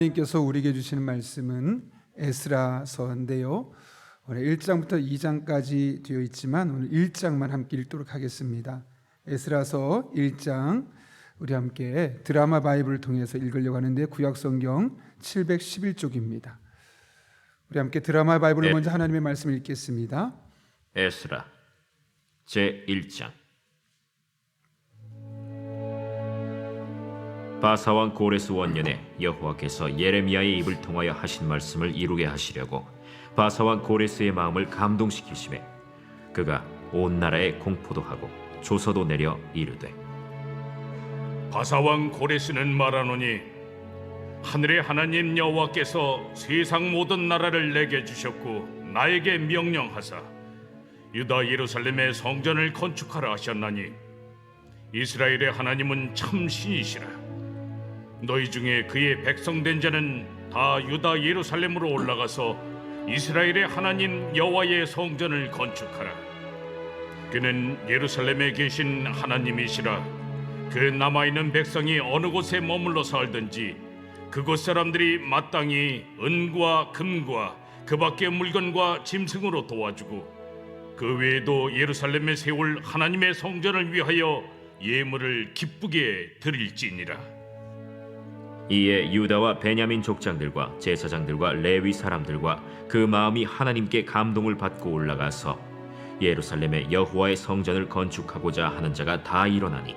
하나님께서 우리에게 주시는 말씀은 에스라서인데요. 오늘 1장부터 2장까지 되어 있지만 오늘 1장만 함께 읽도록 하겠습니다. 에스라서 1장 우리 함께 드라마 바이블을 통해서 읽으려고 하는데 구약성경 711쪽입니다. 우리 함께 드라마 바이블을 먼저 하나님의 말씀을 읽겠습니다. 에스라 제1장. 바사왕 고레스 원년에 여호와께서 예레미야의 입을 통하여 하신 말씀을 이루게 하시려고 바사왕 고레스의 마음을 감동시키시매 그가 온 나라에 공포도 하고 조서도 내려 이르되, 바사왕 고레스는 말하노니 하늘의 하나님 여호와께서 세상 모든 나라를 내게 주셨고 나에게 명령하사 유다 예루살렘의 성전을 건축하라 하셨나니 이스라엘의 하나님은 참 신이시라. 너희 중에 그의 백성된 자는 다 유다 예루살렘으로 올라가서 이스라엘의 하나님 여호와의 성전을 건축하라. 그는 예루살렘에 계신 하나님이시라. 그 남아있는 백성이 어느 곳에 머물러 살든지 그곳 사람들이 마땅히 은과 금과 그 밖의 물건과 짐승으로 도와주고 그 외에도 예루살렘에 세울 하나님의 성전을 위하여 예물을 기쁘게 드릴지니라. 이에 유다와 베냐민 족장들과 제사장들과 레위 사람들과 그 마음이 하나님께 감동을 받고 올라가서 예루살렘에 여호와의 성전을 건축하고자 하는 자가 다 일어나니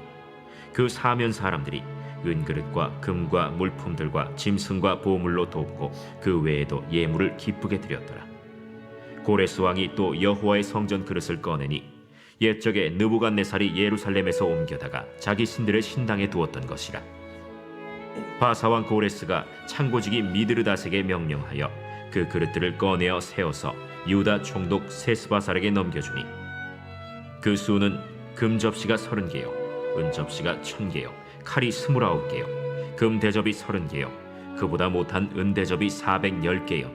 그 사면 사람들이 은그릇과 금과 물품들과 짐승과 보물로 돕고 그 외에도 예물을 기쁘게 드렸더라. 고레스 왕이 또 여호와의 성전 그릇을 꺼내니 옛적에 느부갓네살이 예루살렘에서 옮겨다가 자기 신들의 신당에 두었던 것이라. 바사왕 고레스가 창고지기 미드르닷에게 명령하여 그 그릇들을 꺼내어 세워서 유다 총독 세스바살에게 넘겨주니 그 수는 금 접시가 30개요 은 접시가 1000개요 칼이 29개요 금 대접이 30개요 그보다 못한 은 대접이 410개요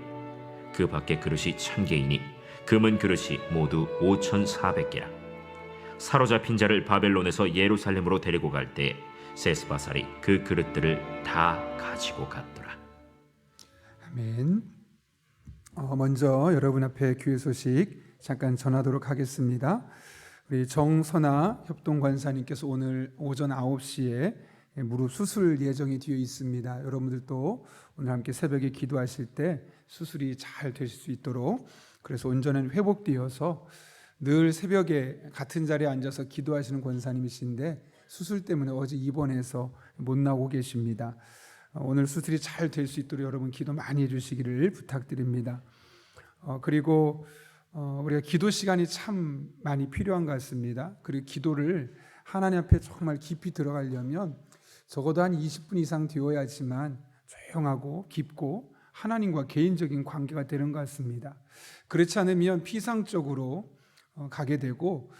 그 밖에 그릇이 1000개이니 금은 그릇이 모두 5400개라. 사로잡힌 자를 바벨론에서 예루살렘으로 데리고 갈 때에 세스바살이 그 그릇들을 다 가지고 갔더라. 아멘. 먼저 여러분 앞에 교회 소식 잠깐 전하도록 하겠습니다. 우리 정선아 협동관사님께서 오늘 오전 9시에 무릎 수술 예정이 되어 있습니다. 여러분들도 오늘 함께 새벽에 기도하실 때 수술이 잘 되실 수 있도록, 그래서 온전한 회복되어서 늘 새벽에 같은 자리에 앉아서 기도하시는 권사님이신데 수술 때문에 어제 입원해서 못 나오고 계십니다. 오늘 수술이 잘 될 수 있도록 여러분 기도 많이 해주시기를 부탁드립니다. 그리고 우리가 기도 시간이 참 많이 필요한 것 같습니다. 그리고 기도를 하나님 앞에 정말 깊이 들어가려면 적어도 한 20분 이상 되어야지만 조용하고 깊고 하나님과 개인적인 관계가 되는 것 같습니다. 그렇지 않으면 피상적으로 가게 되고,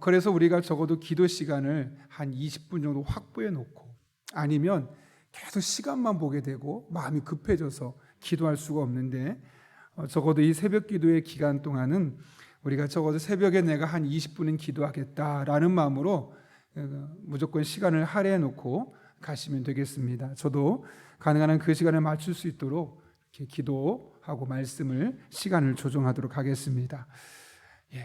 그래서 우리가 적어도 기도 시간을 한 20분 정도 확보해 놓고, 아니면 계속 시간만 보게 되고 마음이 급해져서 기도할 수가 없는데, 적어도 이 새벽 기도의 기간 동안은 우리가 적어도 새벽에 내가 한 20분은 기도하겠다라는 마음으로 무조건 시간을 할애해 놓고 가시면 되겠습니다. 저도 가능한 한 그 시간에 맞출 수 있도록 이렇게 기도하고 말씀을 시간을 조정하도록 하겠습니다.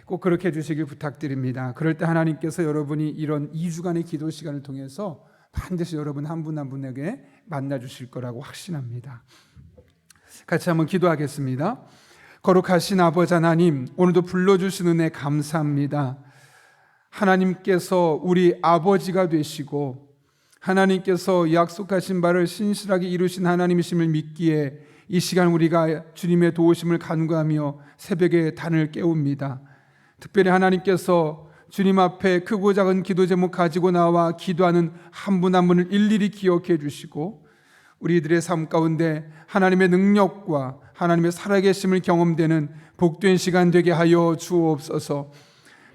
꼭 그렇게 해주시길 부탁드립니다. 그럴 때 하나님께서 여러분이 이런 2주간의 기도 시간을 통해서 반드시 여러분 한 분 한 분에게 만나주실 거라고 확신합니다. 같이 한번 기도하겠습니다. 거룩하신 아버지 하나님, 오늘도 불러주신 은혜 감사합니다. 하나님께서 우리 아버지가 되시고 하나님께서 약속하신 바를 신실하게 이루신 하나님이심을 믿기에 이 시간 우리가 주님의 도우심을 간구하며 새벽에 단을 깨웁니다. 특별히 하나님께서 주님 앞에 크고 작은 기도 제목 가지고 나와 기도하는 한 분 한 분을 일일이 기억해 주시고 우리들의 삶 가운데 하나님의 능력과 하나님의 살아계심을 경험되는 복된 시간 되게 하여 주옵소서.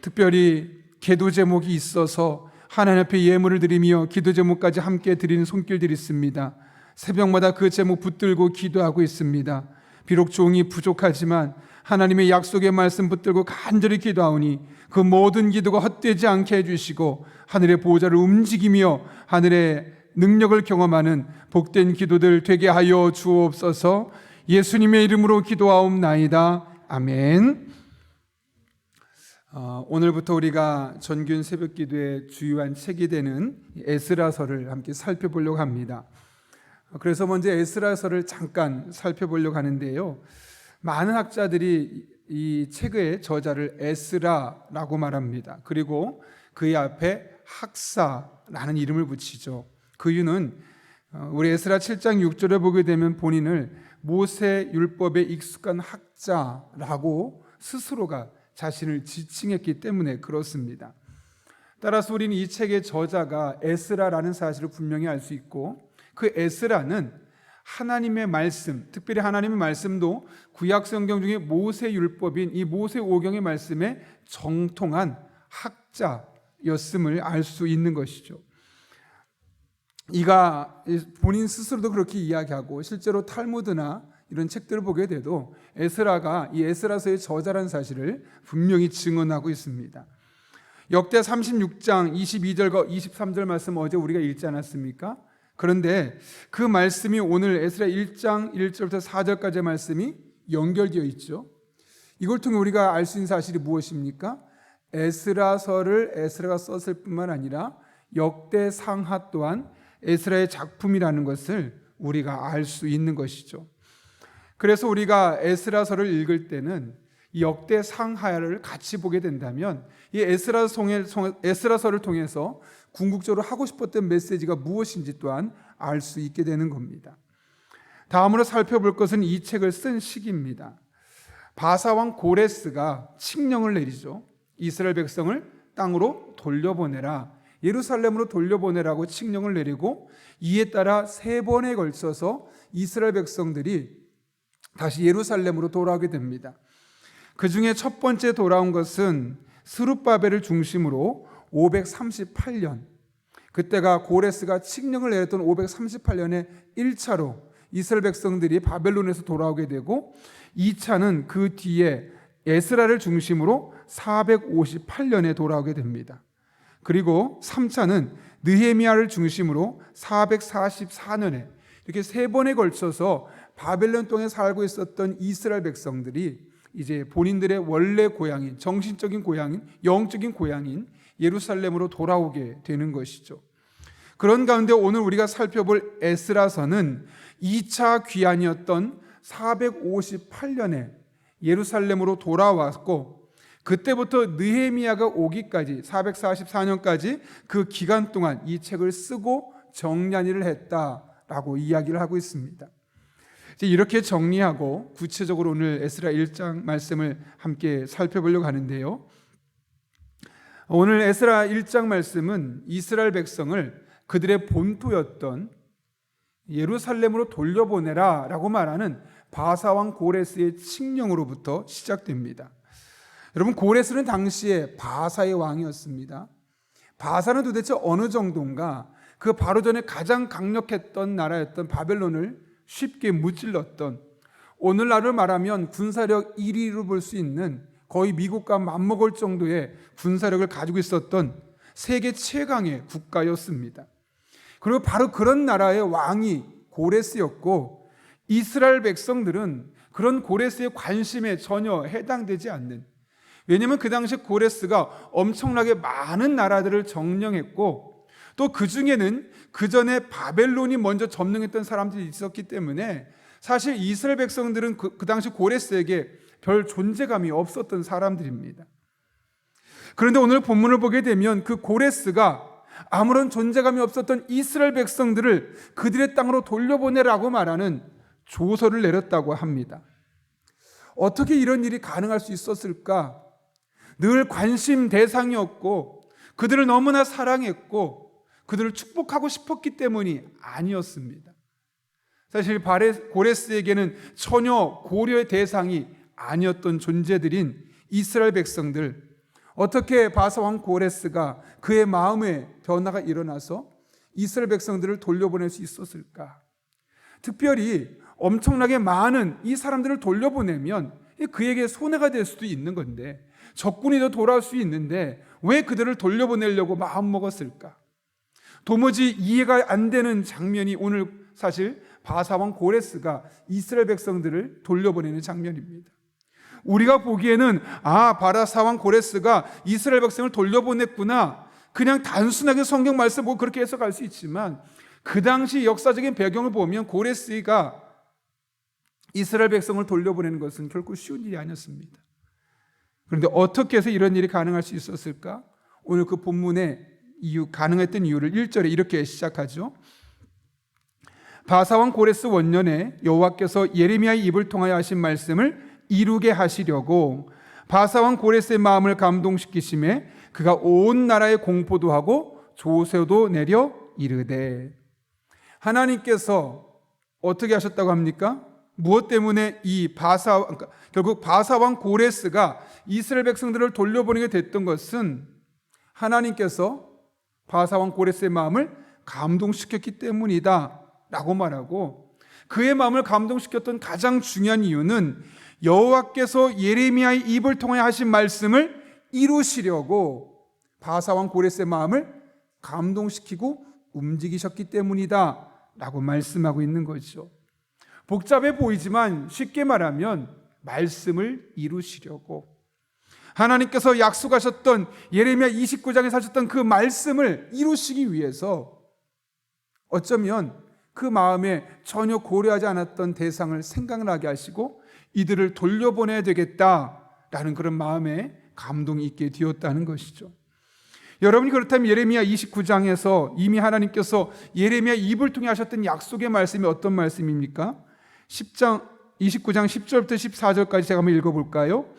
특별히 기도 제목이 있어서 하나님 앞에 예물을 드리며 기도 제목까지 함께 드리는 손길들이 있습니다. 새벽마다 그 제목 붙들고 기도하고 있습니다. 비록 종이 부족하지만 하나님의 약속의 말씀 붙들고 간절히 기도하오니 그 모든 기도가 헛되지 않게 해주시고 하늘의 보호자를 움직이며 하늘의 능력을 경험하는 복된 기도들 되게 하여 주옵소서. 예수님의 이름으로 기도하옵나이다. 아멘. 오늘부터 우리가 정규 새벽 기도의 주요한 책이 되는 에스라서를 함께 살펴보려고 합니다. 그래서 먼저 에스라서를 잠깐 살펴보려고 하는데요. 많은 학자들이 이 책의 저자를 에스라라고 말합니다. 그리고 그의 앞에 학사라는 이름을 붙이죠. 그 이유는 우리 에스라 7장 6절에 보게 되면 본인을 모세 율법에 익숙한 학자라고 스스로가 자신을 지칭했기 때문에 그렇습니다. 따라서 우리는 이 책의 저자가 에스라라는 사실을 분명히 알 수 있고, 그 에스라는 하나님의 말씀, 특별히 하나님의 말씀도 구약 성경 중에 모세 율법인 이 모세 오경의 말씀에 정통한 학자였음을 알 수 있는 것이죠. 이가 본인 스스로도 그렇게 이야기하고, 실제로 탈무드나 이런 책들을 보게 돼도 에스라가 이 에스라서의 저자라는 사실을 분명히 증언하고 있습니다. 역대 36장 22절과 23절 말씀 어제 우리가 읽지 않았습니까? 그런데 그 말씀이 오늘 에스라 1장 1절부터 4절까지의 말씀이 연결되어 있죠. 이걸 통해 우리가 알 수 있는 사실이 무엇입니까? 에스라서를 에스라가 썼을 뿐만 아니라 역대상하 또한 에스라의 작품이라는 것을 우리가 알 수 있는 것이죠. 그래서 우리가 에스라서를 읽을 때는 이 역대상하를 같이 보게 된다면 이 에스라서를 통해서 궁극적으로 하고 싶었던 메시지가 무엇인지 또한 알 수 있게 되는 겁니다. 다음으로 살펴볼 것은 이 책을 쓴 시기입니다. 바사왕 고레스가 칙령을 내리죠. 이스라엘 백성을 땅으로 돌려보내라, 예루살렘으로 돌려보내라고 칙령을 내리고, 이에 따라 3번에 걸쳐서 이스라엘 백성들이 다시 예루살렘으로 돌아오게 됩니다. 그 중에 첫 번째 돌아온 것은 스룹바벨을 중심으로 538년, 그때가 고레스가 칙령을 내렸던 538년에 1차로 이스라엘 백성들이 바벨론에서 돌아오게 되고, 2차는 그 뒤에 에스라를 중심으로 458년에 돌아오게 됩니다. 그리고 3차는 느헤미야를 중심으로 444년에, 이렇게 3번에 걸쳐서 바벨론 땅에 살고 있었던 이스라엘 백성들이 이제 본인들의 원래 고향인, 정신적인 고향인, 영적인 고향인 예루살렘으로 돌아오게 되는 것이죠. 그런 가운데 오늘 우리가 살펴볼 에스라서는 2차 귀환이었던 458년에 예루살렘으로 돌아왔고, 그때부터 느헤미야가 오기까지 444년까지 그 기간 동안 이 책을 쓰고 정리를 했다라고 이야기를 하고 있습니다. 이렇게 정리하고 구체적으로 오늘 에스라 1장 말씀을 함께 살펴보려고 하는데요. 오늘 에스라 1장 말씀은 이스라엘 백성을 그들의 본토였던 예루살렘으로 돌려보내라 라고 말하는 바사왕 고레스의 칙령으로부터 시작됩니다. 여러분, 고레스는 당시에 바사의 왕이었습니다. 바사는 도대체 어느 정도인가? 그 바로 전에 가장 강력했던 나라였던 바벨론을 쉽게 무찔렀던, 오늘날을 말하면 군사력 1위로 볼 수 있는, 거의 미국과 맞먹을 정도의 군사력을 가지고 있었던 세계 최강의 국가였습니다. 그리고 바로 그런 나라의 왕이 고레스였고, 이스라엘 백성들은 그런 고레스의 관심에 전혀 해당되지 않는, 왜냐하면 그 당시 고레스가 엄청나게 많은 나라들을 점령했고, 또 그 중에는 그 전에 바벨론이 먼저 점령했던 사람들이 있었기 때문에 사실 이스라엘 백성들은 그 당시 고레스에게 별 존재감이 없었던 사람들입니다. 그런데 오늘 본문을 보게 되면 그 고레스가 아무런 존재감이 없었던 이스라엘 백성들을 그들의 땅으로 돌려보내라고 말하는 조서를 내렸다고 합니다. 어떻게 이런 일이 가능할 수 있었을까? 늘 관심 대상이었고, 그들을 너무나 사랑했고, 그들을 축복하고 싶었기 때문이 아니었습니다. 사실 고레스에게는 전혀 고려의 대상이 아니었던 존재들인 이스라엘 백성들, 어떻게 바사왕 고레스가 그의 마음에 변화가 일어나서 이스라엘 백성들을 돌려보낼 수 있었을까? 특별히 엄청나게 많은 이 사람들을 돌려보내면 그에게 손해가 될 수도 있는 건데, 적군이 더 돌아올 수 있는데 왜 그들을 돌려보내려고 마음먹었을까? 도무지 이해가 안 되는 장면이 오늘 사실 바사왕 고레스가 이스라엘 백성들을 돌려보내는 장면입니다. 우리가 보기에는 바사왕 고레스가 이스라엘 백성을 돌려보냈구나, 그냥 단순하게 성경 말씀 보고 그렇게 해석할 수 있지만, 그 당시 역사적인 배경을 보면 고레스가 이스라엘 백성을 돌려보내는 것은 결코 쉬운 일이 아니었습니다. 그런데 어떻게 해서 이런 일이 가능할 수 있었을까? 오늘 그 본문의 가능했던 이유를 1절에 이렇게 시작하죠. 바사왕 고레스 원년에 여호와께서 예레미야의 입을 통하여 하신 말씀을 이루게 하시려고 바사왕 고레스의 마음을 감동시키심에 그가 온 나라에 공포도 하고 조세도 내려 이르되. 하나님께서 어떻게 하셨다고 합니까? 무엇 때문에 결국 바사왕 고레스가 이스라엘 백성들을 돌려보내게 됐던 것은 하나님께서 바사왕 고레스의 마음을 감동시켰기 때문이다 라고 말하고, 그의 마음을 감동시켰던 가장 중요한 이유는 여호와께서 예레미야의 입을 통해 하신 말씀을 이루시려고 바사왕 고레스의 마음을 감동시키고 움직이셨기 때문이다 라고 말씀하고 있는 거죠. 복잡해 보이지만 쉽게 말하면 말씀을 이루시려고, 하나님께서 약속하셨던 예레미야 29장에서 하셨던 그 말씀을 이루시기 위해서 어쩌면 그 마음에 전혀 고려하지 않았던 대상을 생각나게 하시고 이들을 돌려보내야 되겠다라는 그런 마음에 감동이 있게 되었다는 것이죠. 여러분이 그렇다면 예레미야 29장에서 이미 하나님께서 예레미야 입을 통해 하셨던 약속의 말씀이 어떤 말씀입니까? 29장 10절부터 14절까지 제가 한번 읽어볼까요?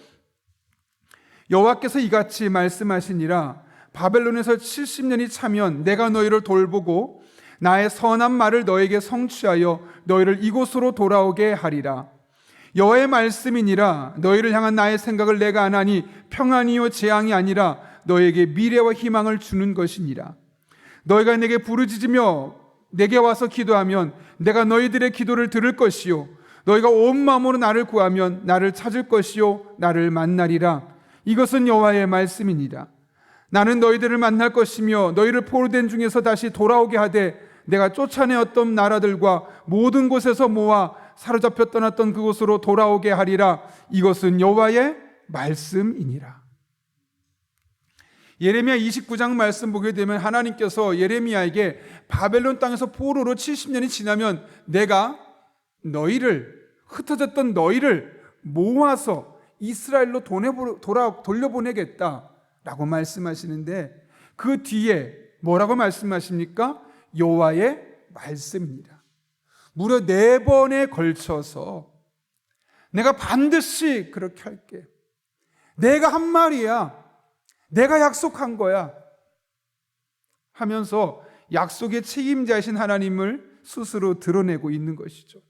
여호와께서 이같이 말씀하시니라. 바벨론에서 70년이 차면 내가 너희를 돌보고 나의 선한 말을 너에게 성취하여 너희를 이곳으로 돌아오게 하리라. 여호와의 말씀이니라. 너희를 향한 나의 생각을 내가 아나니 평안이요 재앙이 아니라 너에게 미래와 희망을 주는 것이니라. 너희가 내게 부르짖으며 내게 와서 기도하면 내가 너희들의 기도를 들을 것이요 너희가 온 마음으로 나를 구하면 나를 찾을 것이요 나를 만나리라. 이것은 여호와의 말씀이니라. 나는 너희들을 만날 것이며 너희를 포로된 중에서 다시 돌아오게 하되 내가 쫓아내었던 나라들과 모든 곳에서 모아 사로잡혀 떠났던 그곳으로 돌아오게 하리라. 이것은 여호와의 말씀이니라. 예레미야 29장 말씀 보게 되면 하나님께서 예레미야에게 바벨론 땅에서 포로로 70년이 지나면 내가 너희를, 흩어졌던 너희를 모아서 이스라엘로 돌려보내겠다라고 말씀하시는데, 그 뒤에 뭐라고 말씀하십니까? 여호와의 말씀입니다. 무려 4번에 걸쳐서 내가 반드시 그렇게 할게, 내가 한 말이야, 내가 약속한 거야 하면서 약속의 책임자이신 하나님을 스스로 드러내고 있는 것이죠.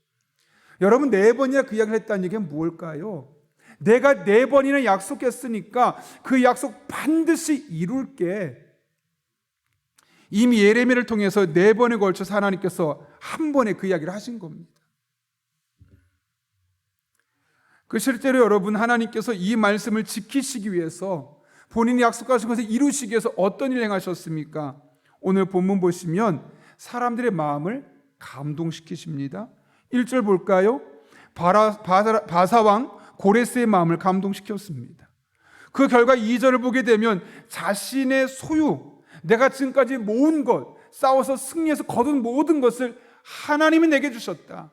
여러분, 4번이나 그 이야기를 했다는 얘기는 뭘까요? 내가 4번이나 약속했으니까 그 약속 반드시 이룰게. 이미 예레미야를 통해서 4번에 걸쳐서 하나님께서 한 번에 그 이야기를 하신 겁니다. 그 실제로 여러분, 하나님께서 이 말씀을 지키시기 위해서, 본인이 약속하신 것을 이루시기 위해서 어떤 일을 행하셨습니까? 오늘 본문 보시면 사람들의 마음을 감동시키십니다. 1절 볼까요? 바사왕 고레스의 마음을 감동시켰습니다. 그 결과 2절을 보게 되면 자신의 소유, 내가 지금까지 모은 것, 싸워서 승리해서 거둔 모든 것을 하나님이 내게 주셨다.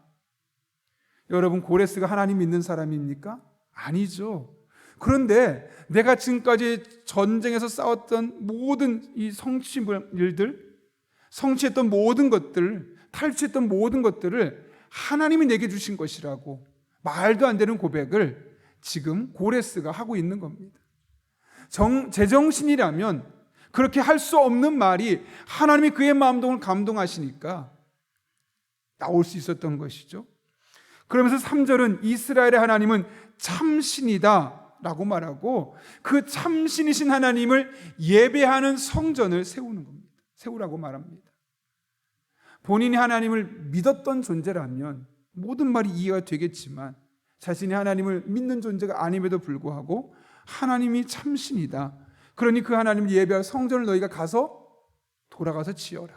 여러분, 고레스가 하나님 믿는 사람입니까? 아니죠. 그런데 내가 지금까지 전쟁에서 싸웠던 모든 이 일들, 성취했던 모든 것들, 탈취했던 모든 것들을 하나님이 내게 주신 것이라고 말도 안 되는 고백을 지금 고레스가 하고 있는 겁니다. 제정신이라면 그렇게 할 수 없는 말이 하나님이 그의 마음동을 감동하시니까 나올 수 있었던 것이죠. 그러면서 3절은 이스라엘의 하나님은 참신이다 라고 말하고, 그 참신이신 하나님을 예배하는 성전을 세우라고 말합니다. 본인이 하나님을 믿었던 존재라면 모든 말이 이해가 되겠지만, 자신이 하나님을 믿는 존재가 아님에도 불구하고 하나님이 참신이다, 그러니 그 하나님을 예배할 성전을 너희가 돌아가서 지어라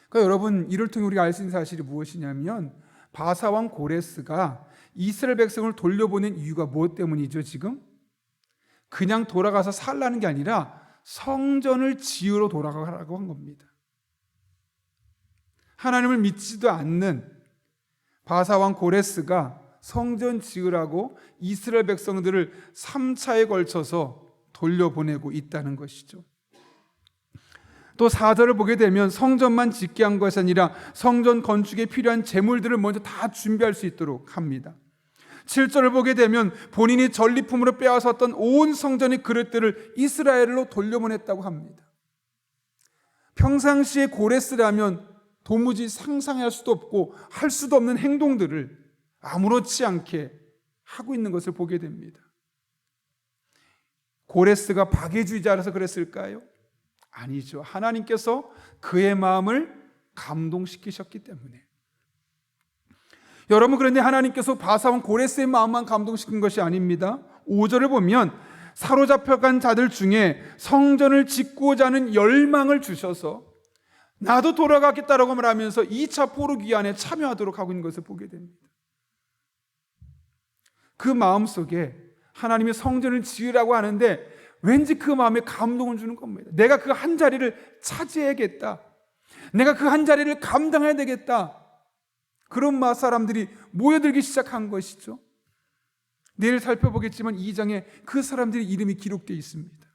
그러니까 여러분, 이를 통해 우리가 알 수 있는 사실이 무엇이냐면 바사왕 고레스가 이스라엘 백성을 돌려보낸 이유가 무엇 때문이죠? 지금 그냥 돌아가서 살라는 게 아니라 성전을 지으러 돌아가라고 한 겁니다. 하나님을 믿지도 않는 바사왕 고레스가 성전 지으라고 이스라엘 백성들을 3차에 걸쳐서 돌려보내고 있다는 것이죠. 또 4절을 보게 되면 성전만 짓게 한 것이 아니라 성전 건축에 필요한 재물들을 먼저 다 준비할 수 있도록 합니다. 7절을 보게 되면 본인이 전리품으로 빼앗았던 온 성전의 그릇들을 이스라엘로 돌려보냈다고 합니다. 평상시에 고레스라면 도무지 상상할 수도 없고 할 수도 없는 행동들을 아무렇지 않게 하고 있는 것을 보게 됩니다. 고레스가 박애주의자라서 그랬을까요? 아니죠. 하나님께서 그의 마음을 감동시키셨기 때문에. 여러분, 그런데 하나님께서 바사왕 고레스의 마음만 감동시킨 것이 아닙니다. 5절을 보면 사로잡혀간 자들 중에 성전을 짓고자 하는 열망을 주셔서 나도 돌아가겠다라고 말하면서 2차 포로기한에 참여하도록 하고 있는 것을 보게 됩니다. 그 마음속에 하나님이 성전을 지으라고 하는데 왠지 그 마음에 감동을 주는 겁니다. 내가 그 한 자리를 차지해야겠다. 내가 그 한 자리를 감당해야 되겠다. 그런 사람들이 모여들기 시작한 것이죠. 내일 살펴보겠지만 2장에 그 사람들의 이름이 기록되어 있습니다.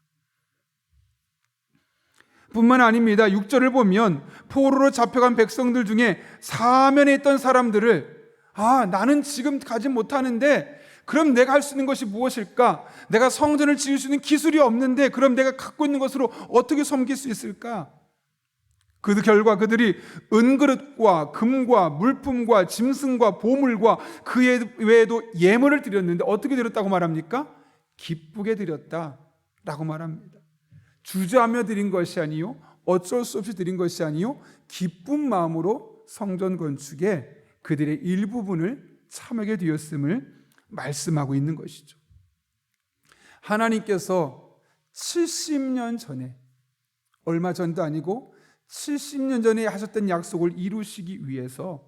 뿐만 아닙니다. 6절을 보면 포로로 잡혀간 백성들 중에 사면에 있던 사람들을 나는 지금 가지 못하는데 그럼 내가 할 수 있는 것이 무엇일까? 내가 성전을 지을 수 있는 기술이 없는데 그럼 내가 갖고 있는 것으로 어떻게 섬길 수 있을까? 그 결과 그들이 은그릇과 금과 물품과 짐승과 보물과 그 외에도 예물을 드렸는데 어떻게 드렸다고 말합니까? 기쁘게 드렸다라고 말합니다. 주저하며 드린 것이 아니요, 어쩔 수 없이 드린 것이 아니요, 기쁜 마음으로 성전 건축에 그들의 일부분을 참여하게 되었음을 말씀하고 있는 것이죠. 하나님께서 70년 전에, 얼마 전도 아니고 70년 전에 하셨던 약속을 이루시기 위해서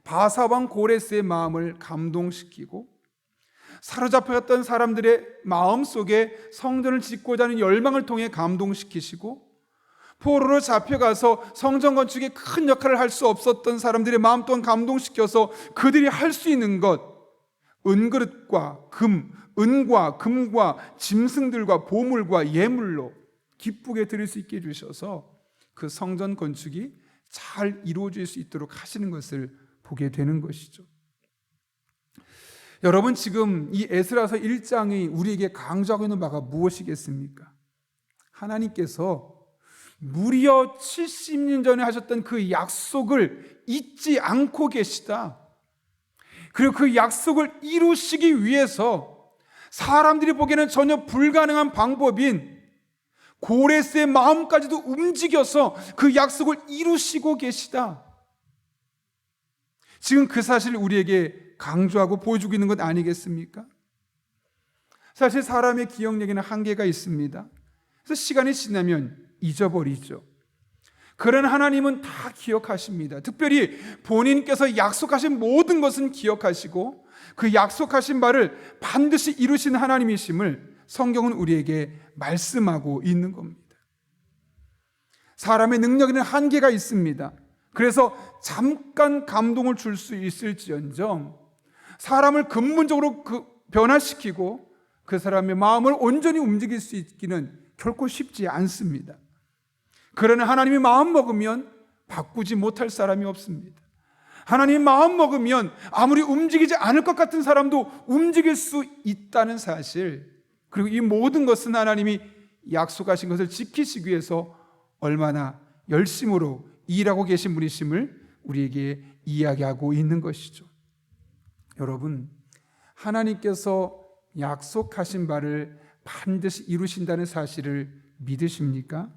바사왕 고레스의 마음을 감동시키고 사로잡혔던 사람들의 마음속에 성전을 짓고자 하는 열망을 통해 감동시키시고 포로로 잡혀가서 성전 건축에 큰 역할을 할 수 없었던 사람들의 마음 또한 감동시켜서 그들이 할 수 있는 것, 은그릇과 은과 금과 짐승들과 보물과 예물로 기쁘게 드릴 수 있게 해주셔서 그 성전 건축이 잘 이루어질 수 있도록 하시는 것을 보게 되는 것이죠. 여러분, 지금 이 에스라서 1장이 우리에게 강조하고 있는 바가 무엇이겠습니까? 하나님께서 무려 70년 전에 하셨던 그 약속을 잊지 않고 계시다. 그리고 그 약속을 이루시기 위해서 사람들이 보기에는 전혀 불가능한 방법인 고레스의 마음까지도 움직여서 그 약속을 이루시고 계시다. 지금 그 사실을 우리에게 강조하고 보여주고 있는 것 아니겠습니까? 사실 사람의 기억력에는 한계가 있습니다. 그래서 시간이 지나면 잊어버리죠. 그러나 하나님은 다 기억하십니다. 특별히 본인께서 약속하신 모든 것은 기억하시고 그 약속하신 바를 반드시 이루신 하나님이심을 성경은 우리에게 말씀하고 있는 겁니다. 사람의 능력에는 한계가 있습니다. 그래서 잠깐 감동을 줄 수 있을지언정 사람을 근본적으로 변화시키고 그 사람의 마음을 온전히 움직일 수 있기는 결코 쉽지 않습니다. 그러나 하나님이 마음 먹으면 바꾸지 못할 사람이 없습니다. 하나님이 마음 먹으면 아무리 움직이지 않을 것 같은 사람도 움직일 수 있다는 사실, 그리고 이 모든 것은 하나님이 약속하신 것을 지키시기 위해서 얼마나 열심으로 일하고 계신 분이심을 우리에게 이야기하고 있는 것이죠. 여러분, 하나님께서 약속하신 바를 반드시 이루신다는 사실을 믿으십니까?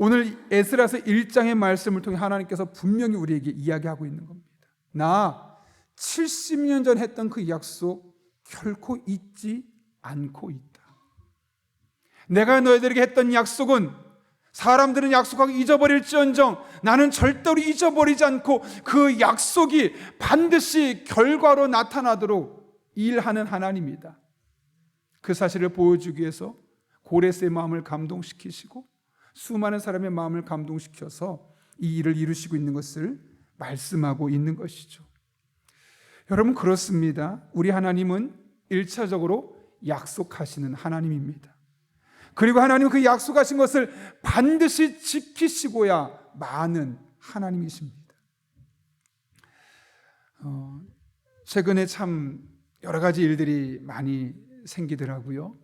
오늘 에스라서 1장의 말씀을 통해 하나님께서 분명히 우리에게 이야기하고 있는 겁니다. 나 70년 전 했던 그 약속 결코 잊지 않고 있다. 내가 너희들에게 했던 약속은 사람들은 약속하고 잊어버릴지언정 나는 절대로 잊어버리지 않고 그 약속이 반드시 결과로 나타나도록 일하는 하나님이다. 그 사실을 보여주기 위해서 고레스의 마음을 감동시키시고 수많은 사람의 마음을 감동시켜서 이 일을 이루시고 있는 것을 말씀하고 있는 것이죠. 여러분, 그렇습니다. 우리 하나님은 1차적으로 약속하시는 하나님입니다. 그리고 하나님은 그 약속하신 것을 반드시 지키시고야 마는 하나님이십니다. 최근에 참 여러 가지 일들이 많이 생기더라고요.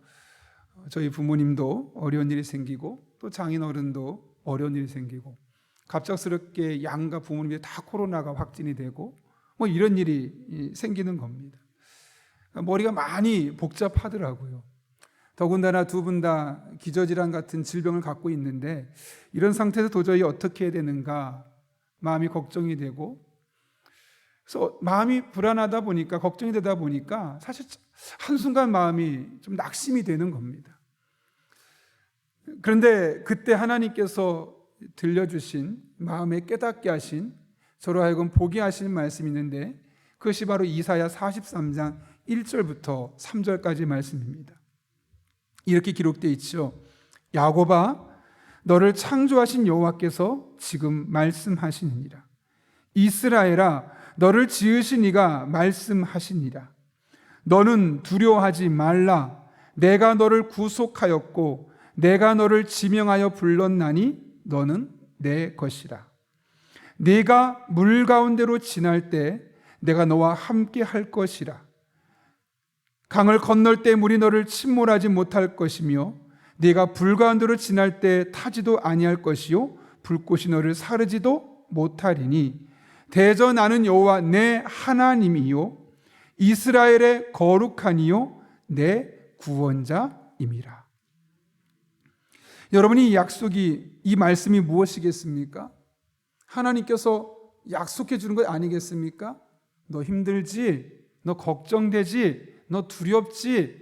저희 부모님도 어려운 일이 생기고 또 장인어른도 어려운 일이 생기고 갑작스럽게 양가 부모님이 다 코로나가 확진이 되고 뭐 이런 일이 생기는 겁니다. 머리가 많이 복잡하더라고요. 더군다나 두 분 다 기저질환 같은 질병을 갖고 있는데 이런 상태에서 도저히 어떻게 해야 되는가 마음이 걱정이 되고, 그래서 마음이 불안하다 보니까, 걱정이 되다 보니까 사실 한순간 마음이 좀 낙심이 되는 겁니다. 그런데 그때 하나님께서 들려주신, 마음에 깨닫게 하신, 저로 하여금 보게 하시는 말씀이 있는데 그것이 바로 이사야 43장 1절부터 3절까지 말씀입니다. 이렇게 기록되어 있죠. 야곱아, 너를 창조하신 여호와께서 지금 말씀하시느니라. 이스라엘아, 너를 지으신 이가 말씀하시니라. 너는 두려워하지 말라. 내가 너를 구속하였고 내가 너를 지명하여 불렀나니 너는 내 것이라. 네가 물 가운데로 지날 때 내가 너와 함께 할 것이라. 강을 건널 때 물이 너를 침몰하지 못할 것이며 네가 불 가운데로 지날 때 타지도 아니할 것이요 불꽃이 너를 사르지도 못하리니 대저 나는 여호와 내 하나님이요 이스라엘의 거룩하니요 내 구원자임이라. 여러분이 이 약속이, 이 말씀이 무엇이겠습니까? 하나님께서 약속해 주는 것 아니겠습니까? 너 힘들지? 너 걱정되지? 너 두렵지?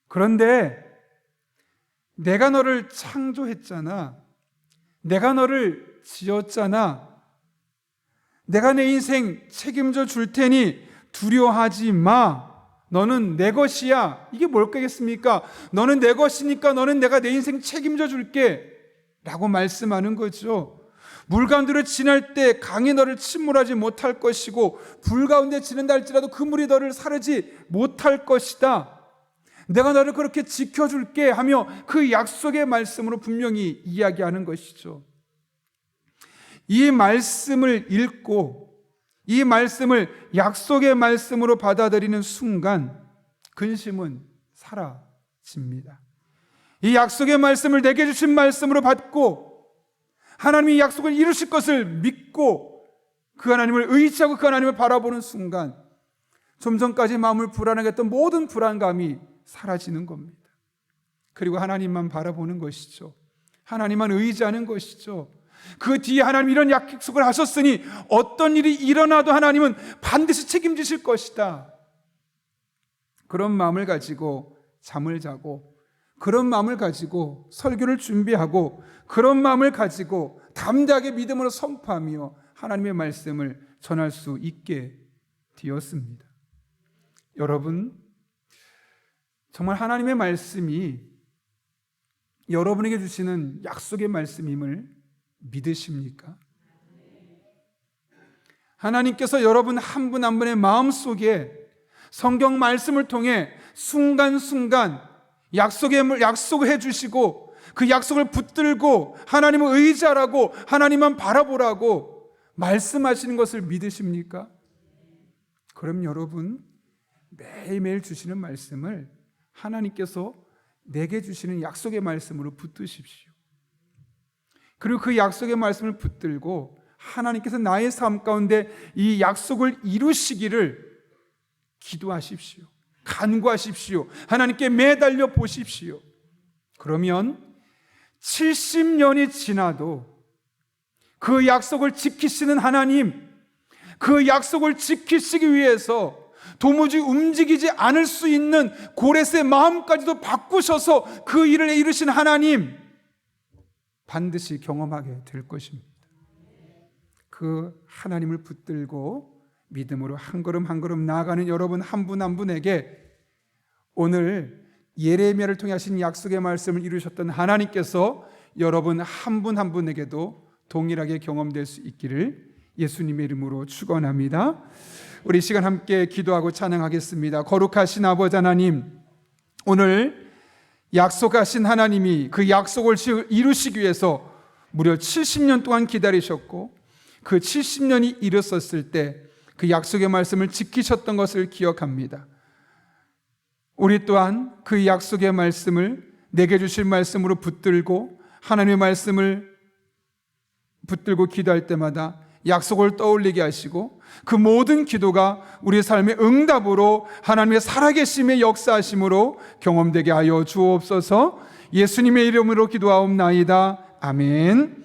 그런데 내가 너를 창조했잖아. 내가 너를 지었잖아. 내가 내 인생 책임져 줄 테니 두려워하지 마. 너는 내 것이야. 이게 뭘까겠습니까? 너는 내 것이니까 너는 내가 내 인생 책임져 줄게 라고 말씀하는 거죠. 물 가운데로 지날 때 강이 너를 침몰하지 못할 것이고 불 가운데 지낸다 할지라도 그 물이 너를 사르지 못할 것이다. 내가 너를 그렇게 지켜줄게 하며 그 약속의 말씀으로 분명히 이야기하는 것이죠. 이 말씀을 읽고 이 말씀을 약속의 말씀으로 받아들이는 순간 근심은 사라집니다. 이 약속의 말씀을 내게 주신 말씀으로 받고 하나님이 약속을 이루실 것을 믿고 그 하나님을 의지하고 그 하나님을 바라보는 순간 좀 전까지 마음을 불안하게 했던 모든 불안감이 사라지는 겁니다. 그리고 하나님만 바라보는 것이죠. 하나님만 의지하는 것이죠. 그 뒤에 하나님 이런 약속을 하셨으니 어떤 일이 일어나도 하나님은 반드시 책임지실 것이다. 그런 마음을 가지고 잠을 자고, 그런 마음을 가지고 설교를 준비하고, 그런 마음을 가지고 담대하게 믿음으로 선포하며 하나님의 말씀을 전할 수 있게 되었습니다. 여러분, 정말 하나님의 말씀이 여러분에게 주시는 약속의 말씀임을 믿으십니까? 하나님께서 여러분 한 분 한 분의 마음속에 성경 말씀을 통해 순간순간 약속을 해주시고 그 약속을 붙들고 하나님을 의지하라고, 하나님만 바라보라고 말씀하시는 것을 믿으십니까? 그럼 여러분 매일매일 주시는 말씀을 하나님께서 내게 주시는 약속의 말씀으로 붙드십시오. 그리고 그 약속의 말씀을 붙들고 하나님께서 나의 삶 가운데 이 약속을 이루시기를 기도하십시오. 간구하십시오. 하나님께 매달려 보십시오. 그러면 70년이 지나도 그 약속을 지키시는 하나님, 그 약속을 지키시기 위해서 도무지 움직이지 않을 수 있는 고레스의 마음까지도 바꾸셔서 그 일을 이루신 하나님, 반드시 경험하게 될 것입니다. 그 하나님을 붙들고 믿음으로 한 걸음 한 걸음 나아가는 여러분 한 분 한 분에게 오늘 예레미야를 통해 하신 약속의 말씀을 이루셨던 하나님께서 여러분 한 분 한 분에게도 동일하게 경험될 수 있기를 예수님의 이름으로 축원합니다. 우리 시간 함께 기도하고 찬양하겠습니다. 거룩하신 아버지 하나님, 오늘 약속하신 하나님이 그 약속을 이루시기 위해서 무려 70년 동안 기다리셨고 그 70년이 이르렀을 때 그 약속의 말씀을 지키셨던 것을 기억합니다. 우리 또한 그 약속의 말씀을 내게 주실 말씀으로 붙들고 하나님의 말씀을 붙들고 기도할 때마다 약속을 떠올리게 하시고 그 모든 기도가 우리의 삶의 응답으로 하나님의 살아계심의 역사하심으로 경험되게 하여 주옵소서. 예수님의 이름으로 기도하옵나이다. 아멘.